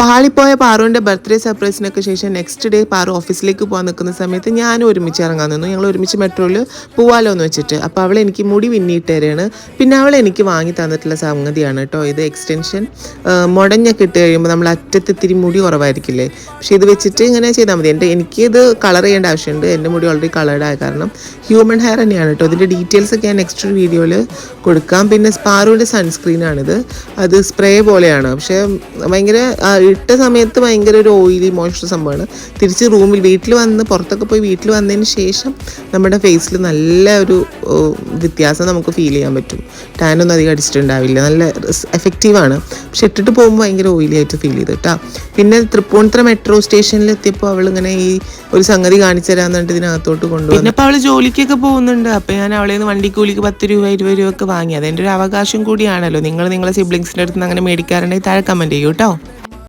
പാളിപ്പോയ പാറുവിൻ്റെ birthday സർപ്രൈസിനൊക്കെ ശേഷം next day Paru ഓഫീസിലേക്ക് പോകാൻ നിൽക്കുന്ന സമയത്ത് ഞാനും ഒരുമിച്ച് ഇറങ്ങാൻ നിന്നു. ഞങ്ങൾ ഒരുമിച്ച് മെട്രോയിൽ പോവാലോ എന്ന് വെച്ചിട്ട്. അപ്പോൾ അവൾ എനിക്ക് മുടി പിന്നിയിട്ട് തരാണ്. പിന്നെ അവൾ എനിക്ക് വാങ്ങി തന്നിട്ടുള്ള സംഗതിയാണ് കേട്ടോ ഇത്. എക്സ്റ്റൻഷൻ മുടഞ്ഞൊക്കെ ഇട്ട് കഴിയുമ്പോൾ നമ്മൾ അറ്റത്ത് ഇത്തിരി മുടി കുറവായിരിക്കില്ലേ, പക്ഷെ ഇത് വെച്ചിട്ട് ഇങ്ങനെ ചെയ്താൽ മതി. എനിക്കിത് കളർ ചെയ്യേണ്ട ആവശ്യമുണ്ട്. എൻ്റെ മുടി ഓൾറെഡി കളേർഡ് ആയ കാരണം ഹ്യൂമൻ ഹെയർ തന്നെയാണ് കേട്ടോ. ഇതിൻ്റെ ഡീറ്റെയിൽസ് ഒക്കെ ഞാൻ നെക്സ്റ്റ് ഒരു വീഡിയോയിൽ കൊടുക്കാം. പിന്നെ പാറുവിൻ്റെ സൺസ്ക്രീനാണിത്. അത് സ്പ്രേ പോലെയാണ്, പക്ഷേ ഭയങ്കര ഇട്ട സമയത്ത് ഭയങ്കര ഒരു ഓയിലി മോയ്സ്ചർ സംഭവമാണ്. തിരിച്ച് വീട്ടിൽ വന്ന് പുറത്തൊക്കെ പോയി വീട്ടിൽ വന്നതിന് ശേഷം നമ്മുടെ ഫേസിൽ നല്ല ഒരു വ്യത്യാസം നമുക്ക് ഫീൽ ചെയ്യാൻ പറ്റും. ടാനൊന്നും അധികം അടിച്ചിട്ടുണ്ടാവില്ല, നല്ല എഫക്റ്റീവാണ്. പക്ഷെ ഇട്ടിട്ട് പോകുമ്പോൾ ഭയങ്കര ഓയിലി ആയിട്ട് ഫീൽ ചെയ്ത് കേട്ടോ. പിന്നെ തൃപ്പൂണിത്തുറ മെട്രോ സ്റ്റേഷനിൽ എത്തിയപ്പോൾ അവളിങ്ങനെ ഈ ഒരു സംഗതി കാണിച്ചു തരാന്ന് പറഞ്ഞിട്ട് ഇതിനകത്തോട്ട് കൊണ്ടുപോകും. പിന്നെ ഇപ്പോൾ അവൾ ജോലിക്കൊക്കെ പോകുന്നുണ്ട്. അപ്പോൾ ഞാൻ അവളെ നിന്ന് വണ്ടിക്കൂലിക്ക് 10 രൂപ 20 രൂപ ഒക്കെ വാങ്ങി. അതെൻ്റെ ഒരു അവകാശം കൂടിയാണല്ലോ. നിങ്ങളെ സിബ്ലിങ്സിൻ്റെ അടുത്ത് നിന്ന് അങ്ങനെ മേടിക്കാറുണ്ടെങ്കിൽ താഴെ കമൻറ്റ് ചെയ്യൂ കേട്ടോ.